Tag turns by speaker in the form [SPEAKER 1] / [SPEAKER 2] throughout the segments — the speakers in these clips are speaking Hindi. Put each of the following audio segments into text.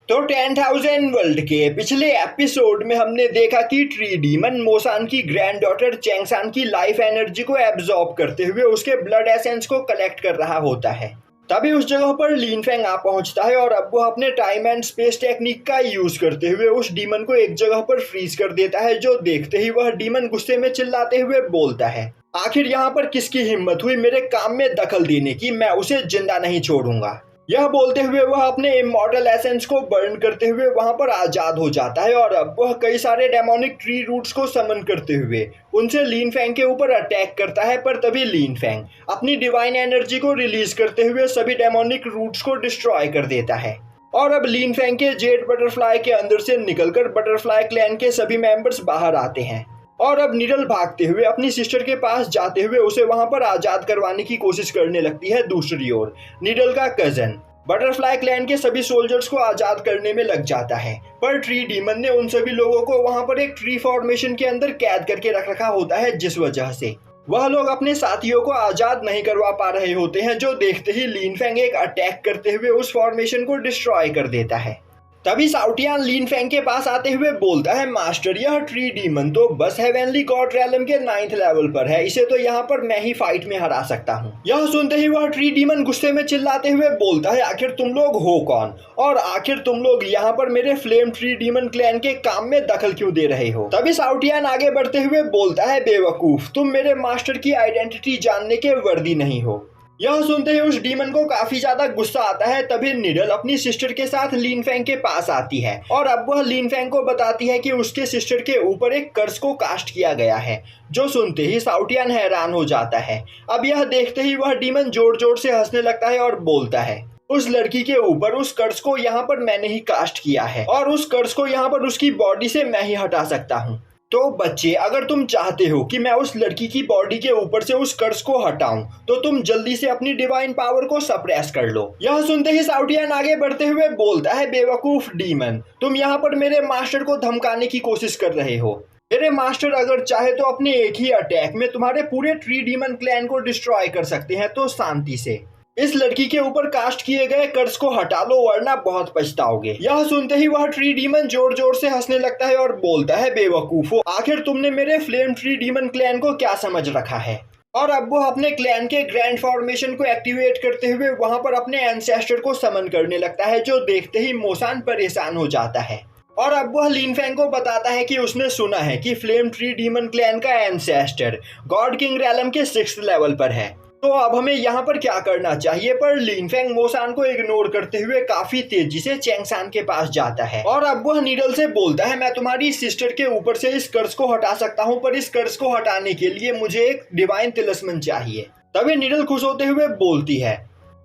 [SPEAKER 1] तो 10,000 वर्ल्ड के पिछले एपिसोड में हमने देखा कि ट्री डीमन मोसान की ग्रैंड डॉटर चैंगसान की लाइफ एनर्जी को एब्जॉर्ब करते हुए उसके ब्लड एसेंस को कलेक्ट कर रहा होता है। तभी उस जगह पर लिन फेंग आ पहुंचता है और अब वो अपने टाइम एंड स्पेस टेक्निक का यूज करते हुए उस डीमन को एक जगह पर फ्रीज कर देता है, जो देखते ही वह डीमन गुस्से में चिल्लाते हुए बोलता है, आखिर यहाँ पर किसकी हिम्मत हुई मेरे काम में दखल देने की, मैं उसे जिंदा नहीं छोड़ूंगा। यह बोलते हुए वह अपने इमॉर्टल एसेंस को बर्न करते हुए वहां पर आजाद हो जाता है और अब वह कई सारे डेमोनिक ट्री रूट्स को समन करते हुए उनसे लिन फेंग के ऊपर अटैक करता है। पर तभी लिन फेंग अपनी डिवाइन एनर्जी को रिलीज करते हुए सभी डेमोनिक रूट्स को डिस्ट्रॉय कर देता है और अब लिन फेंग के जेड बटरफ्लाई के अंदर से निकलकर बटरफ्लाई क्लैन के सभी मेंबर्स बाहर आते हैं और अब निडल भागते हुए अपनी सिस्टर के पास जाते हुए उसे वहां पर आजाद करवाने की कोशिश करने लगती है। दूसरी ओर निडल का कजन बटरफ्लाई क्लैन के सभी सोल्जर्स को आजाद करने में लग जाता है, पर ट्री डीमन ने उन सभी लोगों को वहां पर एक ट्री फॉर्मेशन के अंदर कैद करके रख रखा होता है, जिस वजह से वह लोग अपने साथियों को आजाद नहीं करवा पा रहे होते हैं, जो देखते ही लिन फेंग एक अटैक करते हुए उस फॉर्मेशन को डिस्ट्रॉय कर देता है। तभी साउटियान लिन फेंग के पास आते हुए बोलता है, मास्टर यह ट्री डीमन तो बस हेवनली गॉड रैलम के 9th लेवल पर है, इसे तो यहाँ पर मैं ही फाइट में हरा सकता हूँ। यह सुनते ही वह ट्री डीमन गुस्से में चिल्लाते हुए बोलता है, आखिर तुम लोग हो कौन और आखिर तुम लोग यहाँ पर मेरे फ्लेम ट्री डीमन क्लैन के काम में दखल क्यों दे रहे हो। तभी साउटियान आगे बढ़ते हुए बोलता है, बेवकूफ, तुम मेरे मास्टर की आइडेंटिटी जानने के वर्दी नहीं हो। यह सुनते ही उस डीमन को काफी ज्यादा गुस्सा आता है। तभी निडल अपनी सिस्टर के साथ लिन फेंग के पास आती है और अब वह लिन फेंग को बताती है कि उसके सिस्टर के ऊपर एक कर्स को कास्ट किया गया है, जो सुनते ही साउटियान हैरान हो जाता है। अब यह देखते ही वह डीमन जोर जोर से हंसने लगता है और बोलता है, उस लड़की के ऊपर उस कर्स को यहाँ पर मैंने ही कास्ट किया है और उस कर्स को यहाँ पर उसकी बॉडी से मैं ही हटा सकता हूँ। तो बच्चे, अगर तुम चाहते हो कि मैं उस लड़की की बॉडी के ऊपर से उस कर्स को हटाऊं, तो तुम जल्दी से अपनी डिवाइन पावर को सप्रेस कर लो। यह सुनते ही साउटियान आगे बढ़ते हुए बोलता है, बेवकूफ डीमन, तुम यहाँ पर मेरे मास्टर को धमकाने की कोशिश कर रहे हो। मेरे मास्टर अगर चाहे तो अपने एक ही अटैक में तुम्हारे पूरे ट्री डीमन क्लैन को डिस्ट्रॉय कर सकते हैं, तो शांति से इस लड़की के ऊपर कास्ट किए गए कर्स को हटा लो, वरना बहुत पछताओगे। यह सुनते ही वह ट्री डीमन जोर जोर से हंसने लगता है और बोलता है, बेवकूफो, आखिर तुमने मेरे फ्लेम ट्री डीमन क्लैन को क्या समझ रखा है। और अब वो अपने क्लैन के ग्रैंड फॉर्मेशन को एक्टिवेट करते हुए वहां पर अपने एंसेस्टर को समन करने लगता है, जो देखते ही मोसान परेशान हो जाता है। और अब वह लिन फेंग को बताता है कि उसने सुना है कि फ्लेम ट्री डीमन क्लैन का एंसेस्टर गॉड किंग रैलम के 6th लेवल पर है, तो अब हमें यहाँ पर क्या करना चाहिए। पर लिन फेंग मोसान को इग्नोर करते हुए काफी तेजी से चैंगसान के पास जाता है और अब वह निडल से बोलता है, मैं तुम्हारी सिस्टर के ऊपर से इस कर्स को हटा सकता हूँ, पर इस कर्स को हटाने के लिए मुझे एक डिवाइन तिलिस्मन चाहिए। तभी निडल खुश होते हुए बोलती है,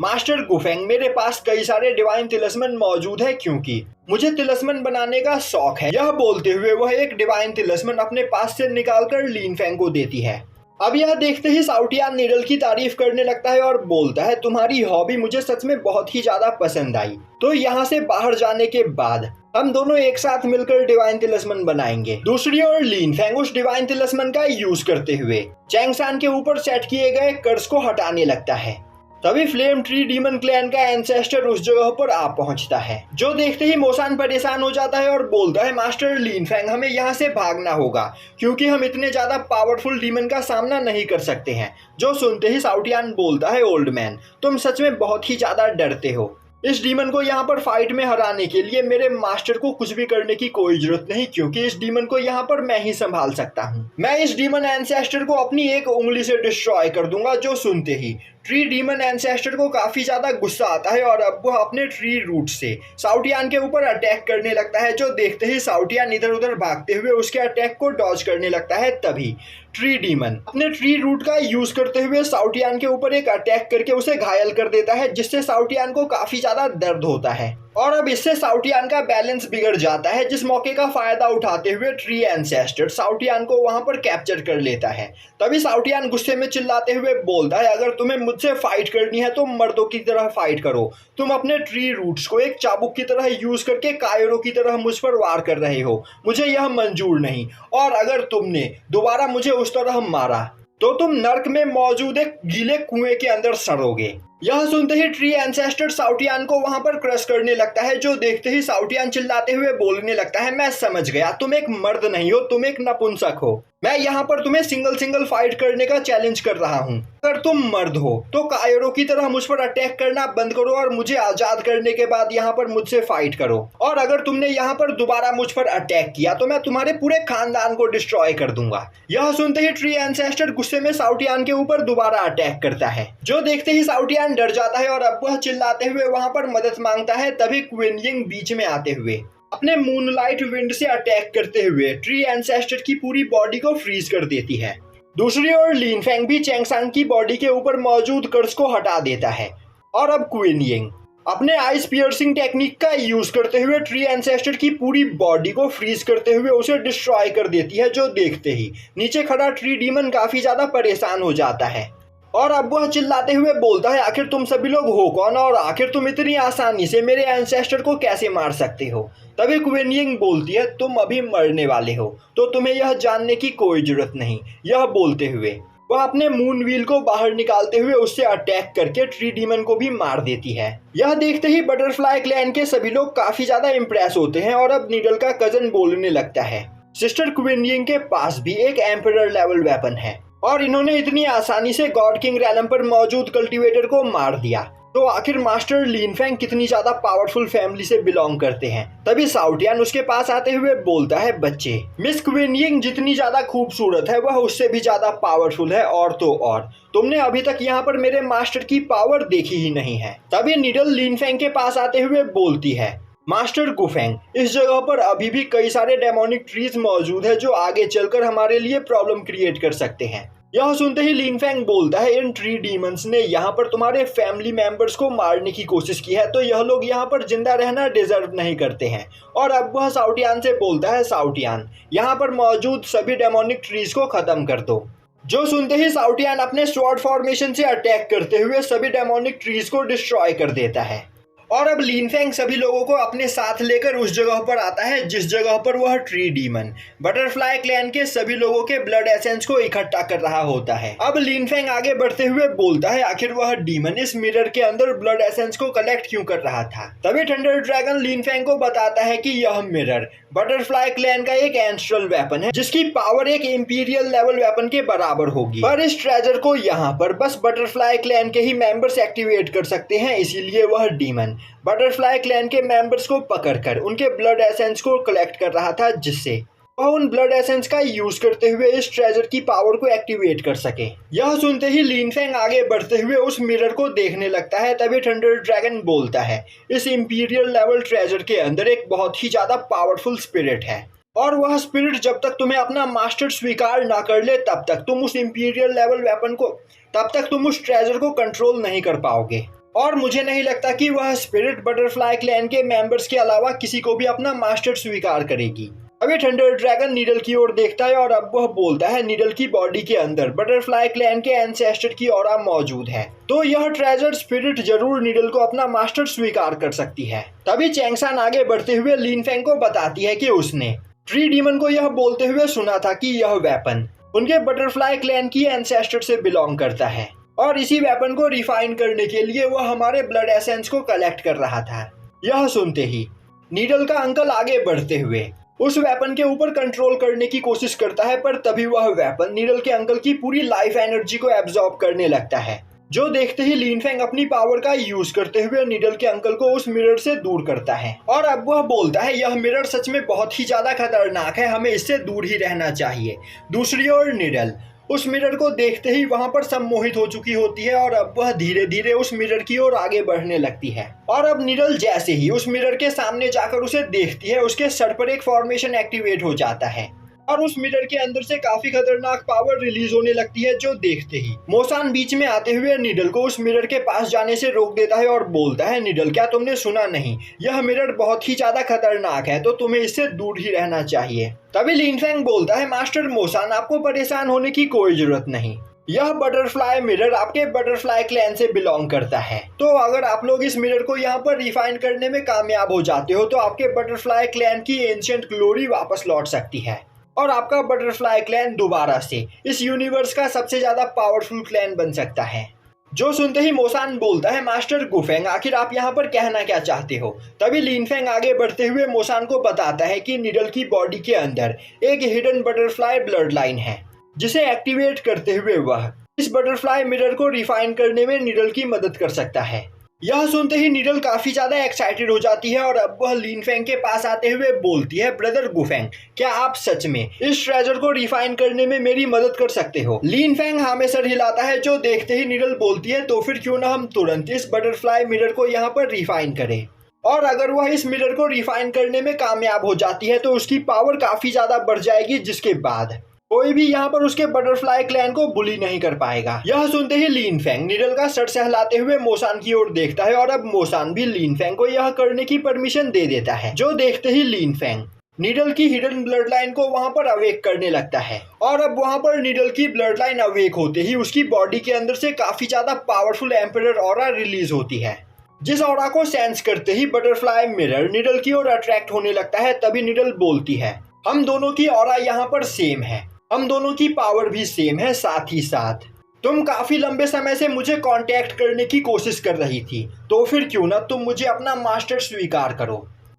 [SPEAKER 1] मास्टर गुफेंग, मेरे पास कई सारे डिवाइन तिलिस्मन मौजूद है, क्योंकि मुझे तिलिस्मन बनाने का शौक है। यह बोलते हुए वह एक डिवाइन तिलिस्मन अपने पास से निकालकर लिन फेंग को देती है। अब यह देखते ही साउटियान निडल की तारीफ करने लगता है और बोलता है, तुम्हारी हॉबी मुझे सच में बहुत ही ज्यादा पसंद आई, तो यहाँ से बाहर जाने के बाद हम दोनों एक साथ मिलकर डिवाइन तिलिस्मन बनाएंगे। दूसरी ओर लिन फेंग उस डिवाइन तिलिस्मन का यूज करते हुए चैंगसान के ऊपर सेट किए गए कर्स को हटाने लगता है। तभी फ्लेम ट्री डीमन क्लैन का एंसेस्टर उस जगह पर आ पहुंचता है, जो देखते ही मोसान परेशान हो जाता है और बोलता है, मास्टर लिन फेंग, हमें यहाँ से भागना होगा, क्योंकि हम इतने ज्यादा पावरफुल डीमन का सामना नहीं कर सकते हैं। जो सुनते ही साउटियान बोलता है, ओल्ड मैन, तुम सच में बहुत ही ज्यादा डरते हो। इस डीमन को यहाँ पर फाइट में हराने के लिए मेरे मास्टर को कुछ भी करने की कोई जरूरत नहीं, क्योंकि इस डीमन को यहाँ पर मैं ही संभाल सकता हूँ। मैं इस डीमन एंसेस्टर को अपनी एक उंगली से डिस्ट्रॉय कर दूंगा। जो सुनते ही ट्री डीमन एंसेस्टर को काफी ज्यादा गुस्सा आता है और अब वह अपने ट्री रूट से साउटियान के ऊपर अटैक करने लगता है, जो देखते ही साउटियान इधर उधर भागते हुए उसके अटैक को डॉज करने लगता है। तभी ट्री डीमन अपने ट्री रूट का यूज करते हुए साउटियान के ऊपर एक अटैक करके उसे घायल कर देता है, जिससे साउटियान को काफी ज्यादा दर्द होता है और अब इससे साउटियान का बैलेंस बिगड़ जाता है, जिस मौके का फायदा उठाते हुए ट्री एंसेस्टर साउटियान को वहां पर कैप्चर कर लेता है। तभी साउटियान गुस्से में चिल्लाते हुए बोलता है, अगर तुम्हें मुझसे फाइट करनी है तो मर्दों की तरह फाइट करो। तुम अपने ट्री रूट्स को एक चाबुक की तरह यूज करके कायरों की तरह मुझ पर वार कर रहे हो, मुझे यह मंजूर नहीं, और अगर तुमने दोबारा मुझे उस तरह मारा तो तुम नर्क में मौजूद एक गीले कुएं के अंदर सड़ोगे। यह सुनते ही ट्री एंसेस्टर साउटियान को वहां पर क्रश करने लगता है, जो देखते ही साउटियान चिल्लाते हुए बोलने लगता है, मैं समझ गया, तुम एक मर्द नहीं हो, तुम एक नपुंसक हो। मैं यहाँ पर तुम्हें सिंगल फाइट करने का चैलेंज कर रहा हूँ। अगर तुम मर्द हो तो कायरो की तरह मुझ पर अटैक करना बंद करो और मुझे आजाद करने के बाद यहाँ पर मुझसे फाइट करो। और अगर तुमने यहाँ पर दोबारा मुझ पर अटैक किया तो मैं तुम्हारे पूरे खानदान को डिस्ट्रॉय कर दूंगा। यह सुनते ही ट्री एंसेस्टर गुस्से में साउटियान के ऊपर दोबारा अटैक करता है, जो देखते ही साउटियान डर जाता है और अब वह चिल्लाते हुए वहां पर मदद मांगता है। तभी क्वीन यिंग बीच में आते हुए अपने मूनलाइट विंड से अटैक करते हुए ट्री एंसेस्टर की पूरी बॉडी को फ्रीज कर देती है। दूसरी ओर लिन फेंग भी चैंगसान की बॉडी के ऊपर मौजूद कर्स को हटा देता है और अब क्वीन यिंग अपने आइस पियर्सिंग टेक्निक का यूज करते हुए ट्री एंसेस्टर की पूरी बॉडी को फ्रीज करते हुए उसे डिस्ट्रॉय कर देती है, जो देखते ही नीचे खड़ा ट्री डीमन काफी ज्यादा परेशान हो जाता है और अब वह चिल्लाते हुए बोलता है, आखिर तुम सभी लोग हो कौन और आखिर तुम इतनी आसानी से मेरे एंसेस्टर को कैसे मार सकते हो। तभी क्वीन यिंग बोलती है, तुम अभी मरने वाले हो तो तुम्हें यह जानने की कोई जरूरत नहीं। यह बोलते हुए वह अपने मून व्हील को बाहर निकालते हुए उससे अटैक करके ट्री डीमन को भी मार देती है। यह देखते ही बटरफ्लाई क्लैन के सभी लोग काफी ज्यादा इम्प्रेस होते हैं और अब नीडल का कजन बोलने लगता है, सिस्टर क्वीन यिंग के पास भी एक एम्परर लेवल वेपन है और इन्होंने इतनी आसानी से गॉड किंग रैलम पर मौजूद कल्टीवेटर को मार दिया, तो आखिर मास्टर लिन फेंग कितनी ज्यादा पावरफुल फैमिली से बिलोंग करते हैं। तभी साउटियान उसके पास आते हुए बोलता है, बच्चे, मिस क्वीन यिंग जितनी ज्यादा खूबसूरत है वह उससे भी ज्यादा पावरफुल है और तो और तुमने अभी तक यहाँ पर मेरे मास्टर की पावर देखी ही नहीं है। तभी नीडल लिन फेंग के पास आते हुए बोलती है, मास्टर गुफेंग, इस जगह पर अभी भी कई सारे डेमोनिक ट्रीज मौजूद है जो आगे चलकर हमारे लिए प्रॉब्लम क्रिएट कर सकते हैं। यह सुनते ही लिन फेंग बोलता है, इन ट्री डीमंस ने यहाँ पर तुम्हारे फैमिली मेंबर्स को मारने की कोशिश की है, तो यह लोग यहाँ पर जिंदा रहना डिजर्व नहीं करते हैं। और अब वह साउटियान से बोलता है, साउटियान, यहाँ पर मौजूद सभी डेमोनिक ट्रीज को खत्म कर दो। जो सुनते ही साउटियान अपने स्वॉर्ड फॉर्मेशन से अटैक करते हुए सभी डेमोनिक ट्रीज को डिस्ट्रॉय कर देता है और अब लिन फेंग सभी लोगों को अपने साथ लेकर उस जगह पर आता है जिस जगह पर वह ट्री डीमन बटरफ्लाई क्लैन के सभी लोगों के ब्लड एसेंस को इकट्ठा कर रहा होता है। अब लिन फेंग आगे बढ़ते हुए बोलता है, आखिर वह डीमन इस मिरर के अंदर ब्लड एसेंस को कलेक्ट क्यों कर रहा था। तभी थंडर ड्रैगन लिन फेंग को बताता है कि यह मिरर बटरफ्लाई क्लैन का एक एंसेस्ट्रल वेपन है जिसकी पावर एक इंपीरियल लेवल वेपन के बराबर होगी, पर इस ट्रेजर को यहाँ पर बस बटरफ्लाई क्लैन के ही मेंबर्स एक्टिवेट कर सकते हैं। इसीलिए वह डीमन बटरफ्लाई क्लैन के मेंबर्स को पकड़कर उनके ब्लड एसेंस को कलेक्ट कर रहा था, जिससे वह उन ब्लड एसेंस का यूज करते हुए इस ट्रेजर की पावर को एक्टिवेट कर सके। यह सुनते ही लिन फेंग आगे बढ़ते हुए उस मिरर को देखने लगता है। तभी थंडर ड्रैगन बोलता है, इस इंपीरियल लेवल ट्रेजर के अंदर एक बहुत ही ज्यादा पावरफुल स्पिरिट है और वह स्पिरिट जब तक तुम्हें अपना मास्टर स्वीकार ना कर ले तब तक तुम उस इंपीरियल लेवल वेपन को तुम उस ट्रेजर को कंट्रोल नहीं कर पाओगे। और मुझे नहीं लगता कि वह स्पिरिट बटरफ्लाई क्लैन के मेंबर्स के अलावा किसी को भी अपना मास्टर स्वीकार करेगी। अभी थंडर ड्रैगन नीडल की ओर देखता है और अब वह बोलता है, नीडल की बॉडी के अंदर बटरफ्लाई क्लैन के एंसेस्टर की ऑरा मौजूद है, तो यह ट्रेजर स्पिरिट जरूर नीडल को अपना मास्टर स्वीकार कर सकती है। तभी चैंगसान आगे बढ़ते हुए लिन फेंग को बताती है कि उसने ट्री डीमन को यह बोलते हुए सुना था कि यह वेपन उनके बटरफ्लाई क्लैन की एंसेस्टर से बिलोंग करता है और इसी वेपन को रिफाइन करने के लिए वह हमारे ब्लड एसेंस को कलेक्ट कर रहा था। यह सुनते ही नीडल का अंकल आगे बढ़ते हुए उस वेपन के ऊपर कंट्रोल करने की कोशिश करता है, पर तभी वह वेपन नीडल के अंकल की पूरी लाइफ एनर्जी को एब्जॉर्ब करने लगता है, जो देखते ही लिन फेंग अपनी पावर का यूज करते हुए नीडल के अंकल को उस मिरर से दूर करता है। और अब वह बोलता है, यह मिरर सच में बहुत ही ज्यादा खतरनाक है, हमें इससे दूर ही रहना चाहिए। दूसरी ओर नीडल उस मिरर को देखते ही वहां पर सम्मोहित हो चुकी होती है और अब वह धीरे धीरे उस मिरर की ओर आगे बढ़ने लगती है। और अब नीडल जैसे ही उस मिरर के सामने जाकर उसे देखती है, उसके सर पर एक फॉर्मेशन एक्टिवेट हो जाता है और उस मिरर के अंदर से काफी खतरनाक पावर रिलीज होने लगती है, जो देखते ही मोसान बीच में आते हुए नीडल को उस मिरर के पास जाने से रोक देता है और बोलता है, नीडल, क्या तुमने सुना नहीं, यह मिरर बहुत ही ज्यादा खतरनाक है, तो तुम्हें इससे दूर ही रहना चाहिए। तभी लिन फेंग बोलता है, मास्टर मोसान, आपको परेशान होने की कोई जरूरत नहीं, यह बटरफ्लाई मिरर आपके बटरफ्लाई क्लैन से बिलोंग करता है, तो अगर आप लोग इस मिरर को यहाँ पर रिफाइन करने में कामयाब हो जाते हो तो आपके बटरफ्लाई क्लैन की एंशिएंट ग्लोरी वापस लौट सकती है और आपका बटरफ्लाई क्लैन दोबारा से इस यूनिवर्स का सबसे ज्यादा पावरफुल क्लैन बन सकता है। जो सुनते ही मोसान बोलता है, मास्टर गुफेंग, आखिर आप यहाँ पर कहना क्या चाहते हो? तभी लिनफेंग आगे बढ़ते हुए मोसान को बताता है कि निडल की बॉडी के अंदर एक हिडन बटरफ्लाई ब्लड लाइन है, जिसे एक्टिवेट करते हुए वह इस बटरफ्लाई मिरर को रिफाइन करने में निडल की मदद कर सकता है। यह सुनते ही निडल काफी ज्यादा एक्साइटेड हो जाती है और अब वह लिनफेंग के पास आते हुए बोलती है, ब्रदर गुफेंग, क्या आप सच में इस ट्रेजर को रिफाइन करने में मेरी मदद कर सकते हो? लिनफेंग हाँ में सर हिलाता है, जो देखते ही निडल बोलती है, तो फिर क्यों ना हम तुरंत इस बटरफ्लाई मिरर को यहाँ पर रिफाइन करें। और अगर वह इस मिरर को रिफाइन करने में कामयाब हो जाती है तो उसकी पावर काफी ज्यादा बढ़ जाएगी, जिसके बाद कोई भी यहाँ पर उसके बटरफ्लाई क्लैन को बुली नहीं कर पाएगा। यह सुनते ही लिनफेंग निडल का सर सहलाते हुए मोसान की ओर देखता है और अब मोसान भी लिनफेंग को यह करने की परमिशन दे देता है, जो देखते ही लिनफेंग निडल की हिडन ब्लड लाइन को वहां पर अवेक करने लगता है। और अब वहां पर निडल की ब्लड लाइन अवेक होते ही उसकी बॉडी के अंदर से काफी ज्यादा पावरफुल एम्परर ऑरा रिलीज होती है, जिस ऑरा को सेंस करते ही बटरफ्लाई मिरर निडल की ओर अट्रैक्ट होने लगता है। तभी निडल बोलती है, हम दोनों की ऑरा यहाँ पर सेम है, हम दोनों की पावर भी सेम है, साथ ही साथ तुम काफी लंबे समय से मुझे कांटेक्ट करने की कोशिश कर रही थी, तो फिर क्यों ना तुम मुझे अपना मास्टर स्वीकार करो।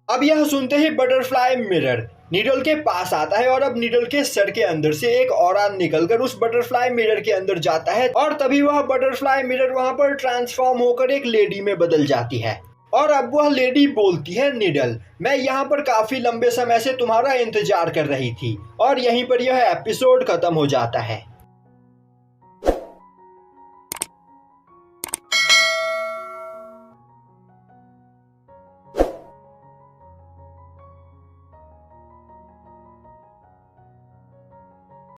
[SPEAKER 1] अब यह सुनते ही बटरफ्लाई मिरर निडल के पास आता है और अब निडल के सर के अंदर से एक ऑरा निकलकर उस बटरफ्लाई मिरर के अंदर जाता है और तभी वह बटरफ्लाई मिरर वहां पर ट्रांसफॉर्म होकर एक लेडी में बदल जाती है। और अब वह लेडी बोलती है, निडल, मैं यहाँ पर काफी लंबे समय से तुम्हारा इंतजार कर रही थी। और यहीं पर यह एपिसोड खत्म हो जाता है।